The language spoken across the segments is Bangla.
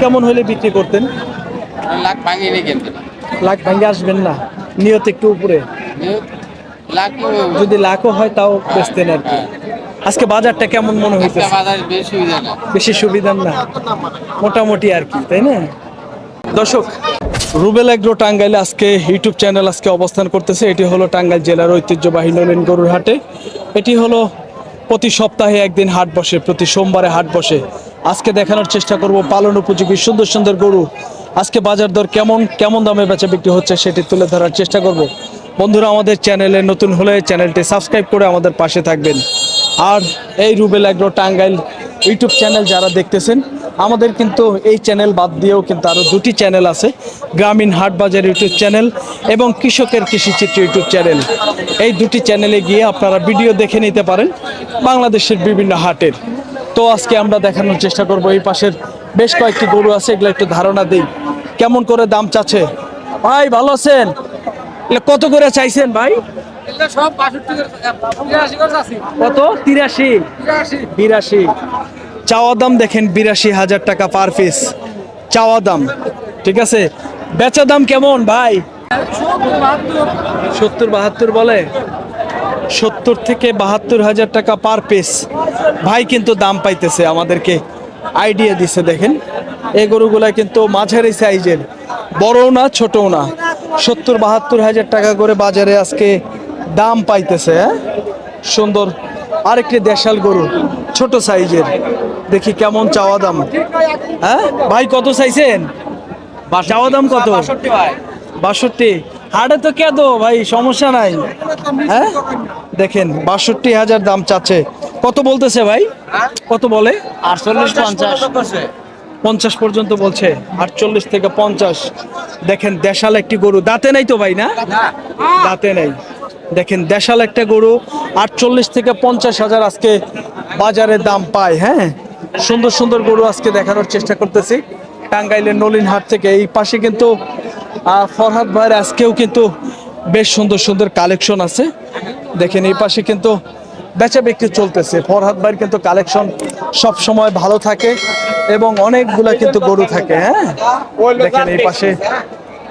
কেমন হলে বিক্রি করতেন? লাখ ভাঙিয়ে নিয়ে কিনতেন। লাখ ভাঙে আসবেন না, নিয়ত একটু উপরে। লাখ যদি লাখও হয় তাও বেচতেন আর কি। আজকে বাজারটা কেমন মনে হইতেছে? বাজার বেশি সুবিধা না, বেশি সুবিধা না, মোটামুটি আর কি, তাই না? দর্শক, রুবেল এগ্রো টাঙ্গাইলে আজকে ইউটিউব চ্যানেল আজকে অবস্থান করতেছে। এটি হলো টাঙ্গাইল জেলার ঐতিহ্যবাহী নলিন গরুর হাটে। এটি হলো প্রতি সপ্তাহে একদিন হাট বসে, প্রতি সোমবারে হাট বসে। আজকে দেখানোর চেষ্টা করব পালন উপযোগী সুন্দর সুন্দর গরু। আজকে বাজার দর কেমন কেমন দামে বেচা বিক্রি হচ্ছে সেটি তুলে ধরার চেষ্টা করব। বন্ধুরা, আমাদের চ্যানেলে নতুন হলে চ্যানেলটি সাবস্ক্রাইব করে আমাদের পাশে থাকবেন। আর এই Rubel agro Tangail YouTube channel যারা দেখতেছেন, আমাদের কিন্তু এই চ্যানেল বাদ দিয়েও কিন্তু আরও দুটি চ্যানেল আছে, গ্রামীণ হাট বাজার ইউটিউব চ্যানেল এবং কৃষকের কৃষিচিত্র ইউটিউব চ্যানেল। এই দুটি চ্যানেলে গিয়ে আপনারা ভিডিও দেখে নিতে পারেন বাংলাদেশের বিভিন্ন হাটের। তো আজকে আমরা দেখানোর চেষ্টা করব এই পাশের বেশ কয়েকটি গরু আছে, এগুলো একটু ধারণা দিই কেমন করে দাম চাচ্ছে। ভাই ভালো আছেন? কত করে চাইছেন ভাই? কত? 83 চাওয়া দাম দেখেন, 82,000 টাকা পার পিস চাওয়া দাম। ঠিক আছে, বেচা দাম কেমন ভাই? 70-72 বলে, 70 থেকে 72,000 টাকা পার পিস। ভাই কিন্তু দাম পাইতেছে, আমাদেরকে আইডিয়া দিছে। দেখেন এই গরুগুলা কিন্তু মাঝারি সাইজের, বড়ও না ছোটও না। 70-72,000 টাকা করে বাজারে আজকে দাম পাইতেছে। সুন্দর আরেকটি দেশাল গরু, ছোট সাইজের, দেখি কেমন চাওয়া দাম। হ্যাঁ ভাই, কত চাইছেন? চাওয়া দাম কত? 62। হাটে তো কে দো ভাই, সমস্যা নাই। হ্যাঁ দেখেন 62,000 দাম চাচ্ছে। কত বলতেছে ভাই? কত বলে? 48-50 পর্যন্ত বলছে। 48 থেকে 50। দেখেন দেশাল একটি গরু, দাঁতে নাই তো ভাই? না দাঁতে নাই। দেখেন দেশাল একটা গরু, 48 থেকে 50,000 আজকে বাজারে দাম পায়। হ্যাঁ, সুন্দর সুন্দর গরু আজকে দেখানোর চেষ্টা করতেছি টাঙ্গাইলের নলিন হাট থেকে। এই পাশে কিন্তু ফরহাদ ভাইয়ের আজকেও কিন্তু বেশ সুন্দর সুন্দর কালেকশন আছে। দেখেন এই পাশে কিন্তু বেচা বিক্রি চলতেছে। ফরহাদ ভাইয়ের কিন্তু কালেকশন সব সময় ভালো থাকে এবং অনেকগুলা কিন্তু গরু থাকে। হ্যাঁ দেখেন এই পাশে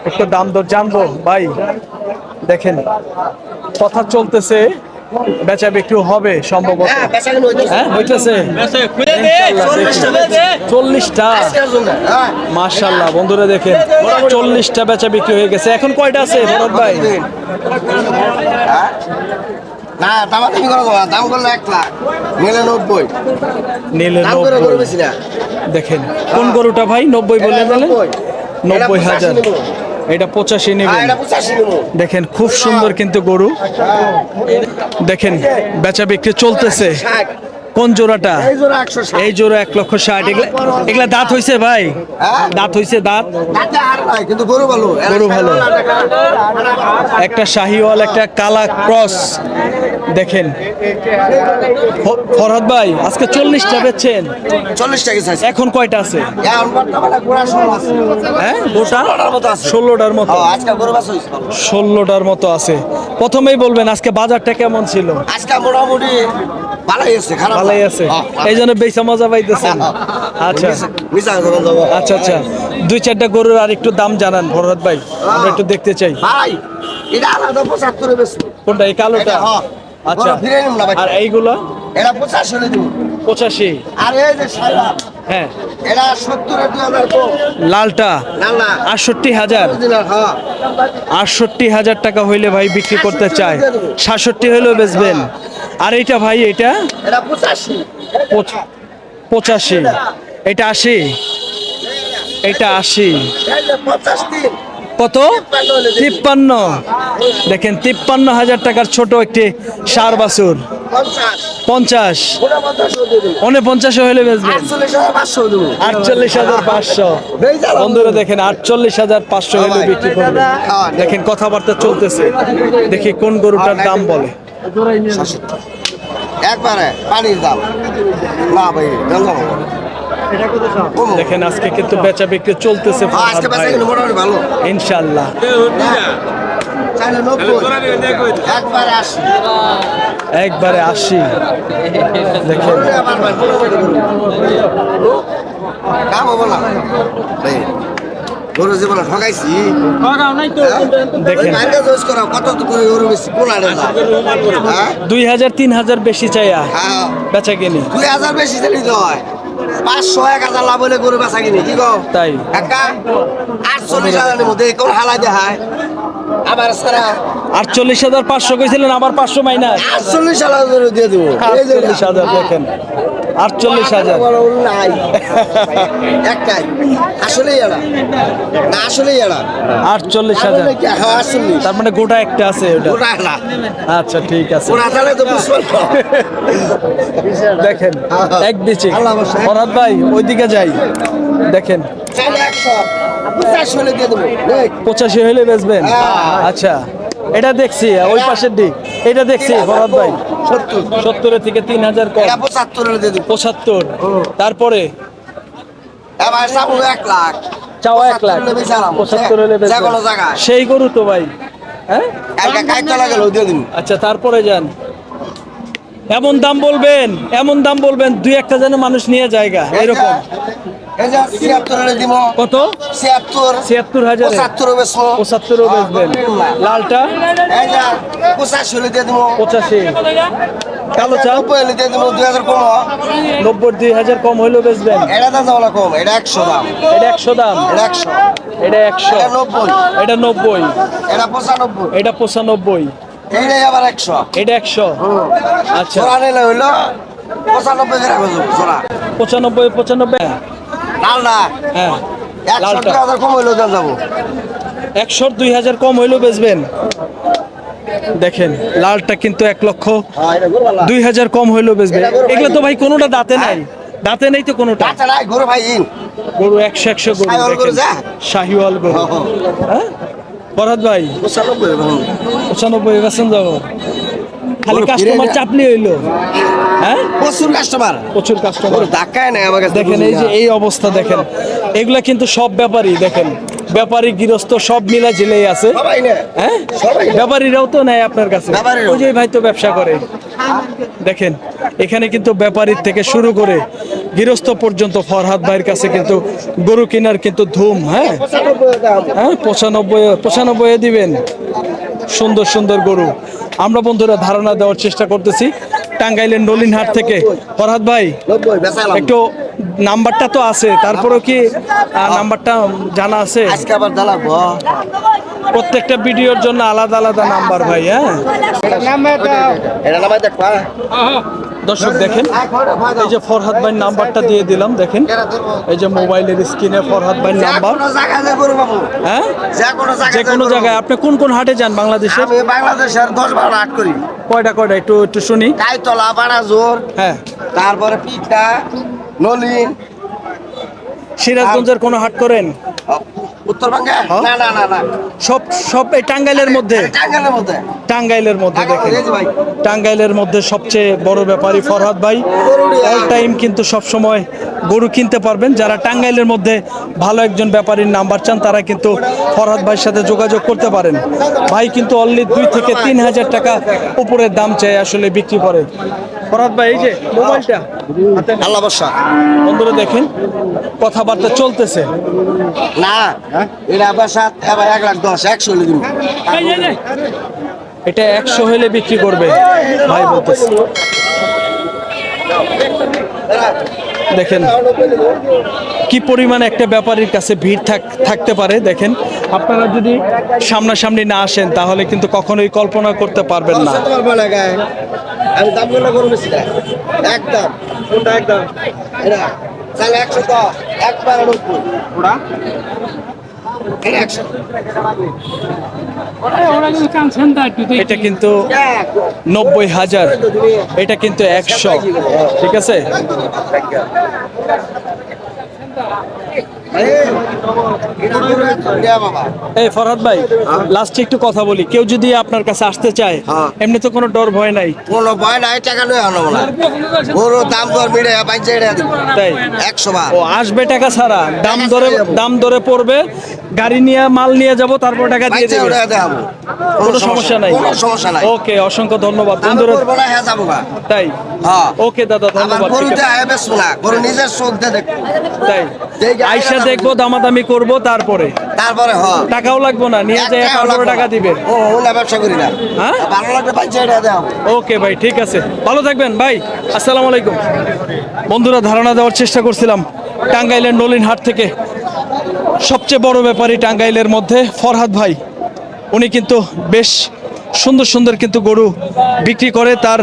একটু দাম দর জানবো ভাই। দেখেন কথা চলতেছে, বেচা বিক্রি হবে সম্ভবত। হ্যাঁ হইতেছে 40টা। মাশাআল্লাহ বন্ধুরা, দেখেন 40টা বেচা বিক্রি হয়ে গেছে। এখন কয়টা আছে ভরত ভাই? না দামাদামি করো না, দাম করলে 1 লাখ, নিলে 90। নিলে 90। দেখেন কোন গরুটা ভাই? 90 বলে দিলেন। 90,000। এটা 85 নেবেন। দেখেন খুব সুন্দর কিন্তু গরু। দেখেন বেচা বিক্রি চলতেছে। কোন জোড়াটা? এই জোড়া 1,60,000। এগুলা দাঁত হইছে ভাই? দাঁত হইছে? দাঁত কিন্তু গরু ভালো, গরু ভালো। একটা শাহিওয়াল, একটা কালা ক্রস। দেখেন ফরহাদ ভাই আজকে 40টা বেচছেন? 40 টাকা চাইছে। এখন কয়টা আছে? এখন বর্তমানে গোড়া 16 আছে। হ্যাঁ গোটা 16টার মতো আছে। 16টার মতো। আজকে গরু বাস হইছে 16টার মতো আছে। প্রথমেই বলবেন আজকে বাজারটা কেমন ছিল? আজকে মোটামুটি ভালোই আছে, খারাপ ভালোই আছে, এই জন্য বেচা মজা পাইতেছেন। আচ্ছা আচ্ছা আচ্ছা, 2-4টা গরুর আর একটু দাম জানান ফরহাদ ভাই, আমরা একটু দেখতে চাই। ভাই এটা আলাদা 75 এ বেচবো। কোনটা? এই কালোটা? আচ্ছা, ফিরে নিম না ভাই। আর এইগুলো? এটা 85 এ দিব। 85। আর এই যে সাদা, হ্যাঁ এটা 70 এ 2000 কম। লালটা না না 68,000। হ্যাঁ 68,000 টাকা হইলে ভাই বিক্রি করতে চায়। 67 হইলেও বেচবেন। আর এইটা ভাই? এইটা এটা 85। 85। এটা 80। এটা 80। এই যে 85। কত? 53। দেখেন 53,000 টাকার ছোট একটি ষাঁড় বাছুর। 50। 49 হইলে বেচবেন। 48,500। বন্ধুরা দেখেন 48,500 হইলে বিক্রি করবে। দেখেন কথাবার্তা চলতেছে, দেখি কোন গরুটার দাম বলে। একবারে পানির দাম না ভাই, গঞ্জাম দেখেন আজকে কিন্তু বেচা বিক্রি চলতেছে আজকে বেচা কিন্তু মোটামুটি ভালো ইনশাআল্লাহ। একবারে 80। দেখেন দাম হবো না এই, গরু জীবনে ঠকাইছি দেখেন বাইরে জোস করা কত তো করে গরু বেশি কোলাড়ে না হ্যাঁ 2000-3000 বেশি চাইয়া হ্যাঁ বেচা কিনি 2000 বেশি চালি তো হয় 500-1000 লাভ হলে গরু বেচা কিনি কি গো তাই একা 48,000 মধ্যে কোন হালাই দেখায় আবার সারা 48,500 কইছিলেন, আবার 500 মাইনাস 48,000 দিয়ে দেবো এই যে 48,000 দেখেন 48,000 নাই একটাই আসলেই এরা না আসলেই এরা 48,000 হ্যাঁ আসলেই তার মানে গোটা একটা আছে ওটা। ওটা না আচ্ছা ঠিক আছে, ওরা তাহলে তো বুঝবেন না দেখেন এক বিচি আল্লাহ ভরসা। ফরহাদ ভাই ওইদিকে যাই, দেখেন চাইলে 100 হলে দিয়ে দেবো দেখ 85 হইলে বেচবেন। হ্যাঁ। আচ্ছা এটা দেখছি ওই পাশের দিক, এটা দেখছি ফরহাদ ভাই 70 থেকে 3,000 কম, এটা 75 হলে দিয়ে দেবো 75 তারপরে এবার সামু 1 লাখ চাও 1 লাখ 75 হলে যে কোনো বেচবেন। জায়গায় সেই গরু তো ভাই, হ্যাঁ কালকে কাজ চলা গেল দিয়ে দিন আচ্ছা তারপরে যান, এমন দাম বলবেন, এমন দাম বলবেন দুই একটা যেন মানুষ নিয়ে জায়গা এরকম। এই যে 76 হলে দিব কত 76 76,000 75 বেচবো 75 বেচবেন। লালটা এই যে 85 হলে দিয়ে দিব 85, কালো চা 90 হলে দিয়ে দিব 2000 কম 90-2,000 কম হইলেও বেচবেন। এটা দাম যাওয়া কম এটা 100 দাম এটা 100 দাম, এটা 100 এটা 100, এটা 90 এটা 90, এটা 95 এটা 95, এইটাই আবার 100 এটা 100। আচ্ছা জোড়া নিলে হইলো 95 করে রাখবো জোড়া 95 লাল না হ্যাঁ 100 কম হইলো দাম যাবো 100-2,000 কম হইলেও বেচবেন। দেখেন লালটা কিন্তু 1,02,000 কম হইলেও বেচবেন। এগুলো তো ভাই কোনোটা দাঁতে নাই, দাঁতে নেই তো কোনোটা। আচ্ছা নাই গরু ভাই ইন গরু 100 গরু শাহিওয়াল গরু দেখেন। যা। শাহিওয়াল গরু হ্যাঁ ফরহাদ ভাই 95 বেচেন যাবো, খালি গরু কাস্টমার ফিরে চাপলি হইলো হ্যাঁ প্রচুর কাস্টমার প্রচুর কাস্টমার। গরু ধাক্কায় নেই আমার কাছে দেখেন এই যে এই অবস্থা দেখেন, এগুলা কিন্তু সব ব্যাপারী দেখেন, ব্যাপারী গৃহস্থ সব মিলা ঝিলেই আছে সবাই না হ্যাঁ সবাই। ব্যাপারীরাও তো নেয় আপনার কাছে, ব্যাপারীরাও। ওই যে ভাই তো ব্যবসা করে। দেখেন এখানে কিন্তু ব্যাপারীর থেকে শুরু করে গৃহস্থ পর্যন্ত ফরহাদ ভাইয়ের কাছে কিন্তু গরু কেনার কিন্তু ধুম। হ্যাঁ 95 দাম হ্যাঁ 95 দিবেন, সুন্দর সুন্দর গরু। আমরা বন্ধুরা ধারণা দেওয়ার চেষ্টা করতেছি টাঙ্গাইলের নলিনহাট থেকে। ফরহাদ ভাই 90 বেচালাম একটু নাম্বারটা তো আছে, তারপরেও কি নাম্বারটা জানা আছে? আজকে আবার দালাবো প্রত্যেকটা ভিডিওর জন্য আলাদা আলাদা নাম্বার ভাই। হ্যাঁ এটা নামাই দেখবা দর্শক দেখেন এই যে ফরহাদ ভাই নাম্বারটা দিয়ে দিলাম, দেখেন এই যে মোবাইলের স্ক্রিনে ফরহাদ ভাই নাম্বার। কোনো জায়গায় যে গরু পাবো হ্যাঁ যে কোনো যে কোনো জায়গায়। আপনি কোন কোন হাটে যান বাংলাদেশের? আমি বাংলাদেশের 10-12 হাট করি কয়টা একটু একটু শুনি। কাইতলা বাড়াজোর হ্যাঁ তারপরে পিঠা নলিন সিরাজগঞ্জের কোনো হাট করেন? উত্তরবঙ্গে হ্যাঁ। না না না না সব সব এই টাঙ্গাইলের মধ্যে? টাঙ্গাইলের মধ্যে টাঙ্গাইলের মধ্যে দেখেন, এই যে ভাই। টাঙ্গাইলের মধ্যে সবচেয়ে বড় ব্যাপারী ফরহাদ ভাই। অল টাইম কিন্তু সব সময় গরু কিনতে পারবেন। যারা টাঙ্গাইলের মধ্যে ভালো একজন ব্যাপারীর নাম্বার চান তারা কিন্তু ফরহাদ ভাইয়ের সাথে যোগাযোগ করতে পারেন। ভাই কিন্তু অনলি 2 থেকে 3,000 টাকা উপরের দাম চাই আসলে বিক্রি করে। ফরহাদ ভাই এই যে মোবাইলটা হাতে নেন। আল্লাহ বর্ষা বন্ধুরা দেখেন কথাবার্তা চলতেছে। না এটা আবার 7 এবার 1,10,000 100 হলে দিব এটা 100 হলে বিক্রি করবে ভাই বলতেছে। দেখেন কি পরিমাণ একটা ব্যাপারীর কাছে ভিড় থাকতে পারে। দেখেন আপনারা যদি সামনাসামনি না আসেন তাহলে কিন্তু কখনোই কল্পনা করতে পারবেন না। তোমার বলা গায় আমি দাম গুলো করব বেশি না একদম কোনটা একদম এটা তাহলে 110 একবার 90 ওটা এটা 100 এটা কিন্তু 90,000, এটা কিন্তু 100, ঠিক আছে। এই ফরহাদ ভাই লাস্টে একটু কথা বলি, কেউ যদি আপনার কাছে আসতে চায় হ্যাঁ। এমনি তো কোনো ডর ভয় নাই, কোনো ভয় নাই, টাকা লই আনো বলা গরু দাম দর মিলে বাইচে দিব তাই 100 বার ও আসবে টাকা ছাড়া, দাম ধরে পড়বে, গাড়ি নিয়ে মাল নিয়ে যাব, তারপর টাকা দিয়ে বাইচে দেবে, ওটা দেব কোনো সমস্যা নাই। কোনো সমস্যা নাই। ওকে, অসংখ্য ধন্যবাদ আমি বন্ধুরা। করব না, হ্যাঁ যাবো গা। তাই হ্যাঁ ওকে দাদা, আমার ধন্যবাদ। ঠিক গরুতে আছে, আয় বেশবো না, গরু নিজের চোখ দিয়ে দেখবো, তাই দেখে আইসা আইসা দেখবো, দামাদামি করব, তারপরে তারপরে টাকাও লাগবো না, নিয়ে যায় তারপরে টাকা দিবে। ও ওলা ব্যবসা করি না, হ্যাঁ? ভালো লাগলে বাইচে এটা দেব। ওকে ভাই, ঠিক আছে, ভালো থাকবেন ভাই, আসসালামু আলাইকুম। বন্ধুরা, ধারণা দেওয়ার চেষ্টা করছিলাম টাঙ্গাইলের নলিন হাট থেকে সবচেয়ে বড় ব্যাপারী টাঙ্গাইলের মধ্যে ফরহাদ ভাই, উনি কিন্তু বেশ সুন্দর সুন্দর কিন্তু গরু বিক্রি করে, তার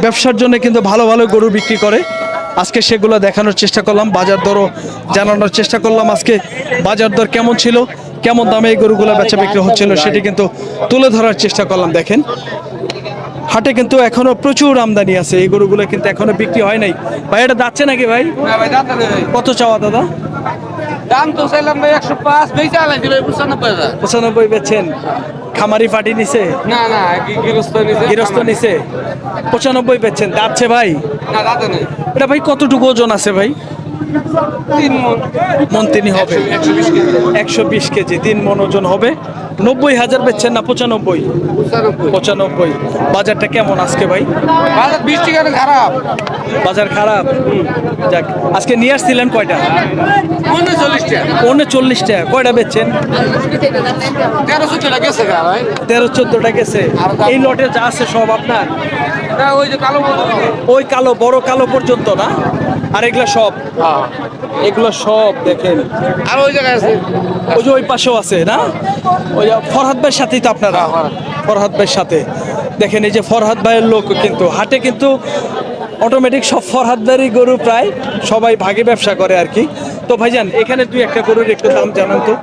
ব্যবসার জন্য কিন্তু ভালো ভালো গরু বিক্রি করে। আজকে সেগুলো দেখানোর চেষ্টা করলাম, বাজার দরও জানানোর চেষ্টা করলাম, আজকে বাজার দর কেমন ছিল, কেমন দামে এই গরুগুলো বেচা বিক্রি হচ্ছিল সেটি কিন্তু তুলে ধরার চেষ্টা করলাম। দেখেন, হাটে কিন্তু এখনো প্রচুর আমদানি আছে, এই গরুগুলো কিন্তু এখনো বিক্রি হয় নাই। ভাই এটা যাচ্ছে নাকি ভাই? না ভাই দাঁত নেই। কত চাওয়া দাদা? দাম তো চাইলাম ভাই 105, বেচা আলাইছি ভাই 95,000। 95 বেচছেন? খামারি পাটি নিছে, না না গৃহস্থ নিছে। গৃহস্থ নিছে, 95 বেচছেন, যাচ্ছে ভাই? না দাঁত নেই। এটা ভাই কতটুকু ওজন আছে ভাই? 3 মণ। মন তিনি হবে, 120 কেজি। 120 কেজি, 3 মন ওজন হবে। 90,000 বেচছেন না 95? 95। বাজারটা কেমন আজকে ভাই? বাজার 20 টাকা খারাপ। বাজার খারাপ? যাক, আজকে নিয়ে আসছিলেন কয়টা? 39 টাকা। 39টা, কয়টা বেচছেন? 1300 টাকা গেছে গা ভাই। 13-14টা গেছে। এই লটে যা আছে সব আপনার? না ওই যে কালো বড়। ওই কালো, বড় কালো পর্যন্ত না? আর এগুলো সব? হ্যাঁ। এগুলো সব দেখেন, আর ওই জায়গায় আছে। ওই যে ওই পাশেও আছে না? ওই যে ফরহাদ ভাইয়ের সাথেই তো আপনারা? ফরহাদ ভাইয়ের সাথে। দেখেন, এই যে ফরহাদ ভাইয়ের লোক কিন্তু হাটে কিন্তু অটোমেটিক সব ফরহাদ ভাইয়েরই গরু, প্রায় সবাই ভাগে ব্যবসা করে আর কি। তো ভাইজান, এখানে দুই একটা গরুর একটু দাম জানান তো।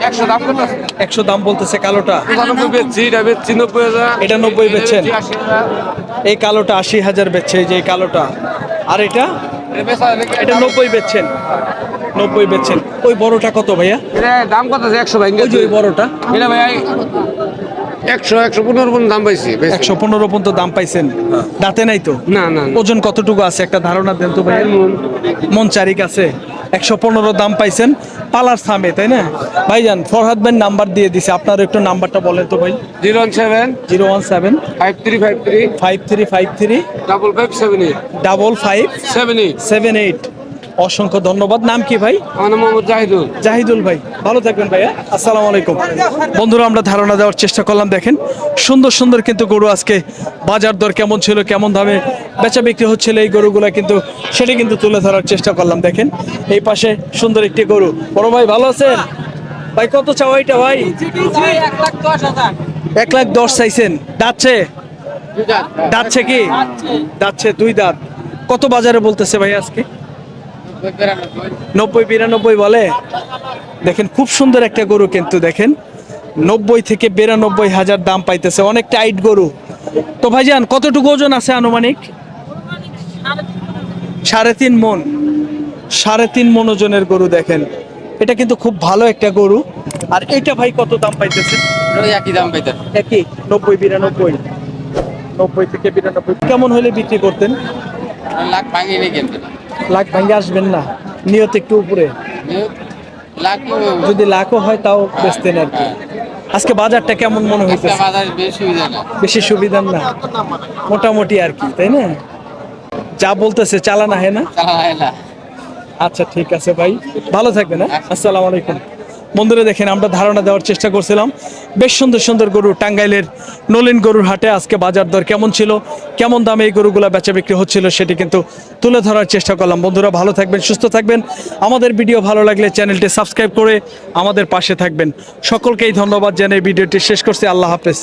100 দাম কত আছে? 100 দাম বলতেছে কালোটা, 95 বেচছি, এটা বেচছি 90,000। এটা 90 বেচছেন? 80,000। এই কালোটা 80,000 বেচছে, এই যে এই কালোটা। আর এটা? এটা বেচা নাকি? এটা 90 বেচছেন? 90 বেচছেন। ওই বড়টা কত ভাইয়া? এটা দাম কত আছে? 100 ভাই। ওই যে ওই বড়টা এটা ভাই 115 পর্যন্ত দাম পাইছি। 115 পর্যন্ত দাম পাইছেন? দাঁতে নাই তো? না না না। ওজন কতটুকু আছে একটা ধারণা দেন তো ভাই। মন চারিক আছে। 115 দাম পাইছেন পালার সামে, তাই না? ভাইজান, ফরহাদ ভাই নাম্বার দিয়ে দিছে, আপনার একটু নাম্বারটা বলেন তো ভাই। 017 017 5353 5353 5578 5578 78। অসংখ্য ধন্যবাদ। নাম কি ভাই? আমার নাম মোহাম্মদ জাহিদুল। জাহিদুল ভাই, ভালো থাকবেন ভাইয়া, আসসালামু আলাইকুম। বন্ধুরা, আমরা ধারণা দেওয়ার চেষ্টা করলাম, দেখেন সুন্দর সুন্দর কিন্তু গরু, আজকে বাজার দর কেমন ছিল, কেমন দামে বেচা বিক্রি হচ্ছিল এই গরুগুলা, কিন্তু সেটা কিন্তু তুলে ধরার চেষ্টা করলাম। দেখেন, এই পাশে সুন্দর একটি গরু। বড় ভাই ভালো আছেন ভাই? কত চাওয়া এটা ভাই? 1,10,000। 1,10,000 চাইছেন? দাঁতছে? দাঁতছে কি? দাঁতছে, 2 দাঁত। কত বাজারে বলতেছে ভাই আজকে? 90-92 বলে। দেখেন, খুব সুন্দর একটা গরু কিন্তু, দেখেন 90 থেকে 92,000 দাম পাইতেছে, অনেক টাইট গরু। তো ভাইজান, কতটুকু ওজন আছে আনুমানিক? 3.5 মণ। 3.5 মণ ওজনের গরু। দেখেন, এটা কিন্তু খুব ভালো একটা গরু। আর এটা ভাই কত দাম পাইতেছে? ওই একই দাম পাইতে। একই 90-92। 90 থেকে 92 কেমন হলে বিক্রি করতেন? লাখ ভাঙি নেই কিন্তু। লাখ ভাঙ্গে আসবেন না, নিয়ত একটু উপরে। লাখ যদি লাখও হয় তাও বেচতেন আর কি। আজকে বাজারটা কেমন মনে হইতেছে? বাজার বেশি সুবিধা না। বেশি সুবিধা না, মোটামুটি আর কি, তাই না? যা বলতেছে চালানা হয় না। চালা হয় না। আচ্ছা, ঠিক আছে ভাই, ভালো থাকবেন, হ্যাঁ, আসসালামু আলাইকুম। বন্ধুরা, দেখেন, আমরা ধারণা দেওয়ার চেষ্টা করছিলাম বেশ সুন্দর সুন্দর গরু টাঙ্গাইলের নলিন গরুর হাটে আজকে বাজার দর কেমন ছিল, কেমন দামে এই গরুগুলো বেচা বিক্রি হচ্ছিল সেটি কিন্তু তুলে ধরার চেষ্টা করলাম। বন্ধুরা, ভালো থাকবেন, সুস্থ থাকবেন। আমাদের ভিডিও ভালো লাগলে চ্যানেলটি সাবস্ক্রাইব করে আমাদের পাশে থাকবেন। সকলকেই ধন্যবাদ জানিয়ে ভিডিওটি শেষ করছি। আল্লাহ হাফেজ।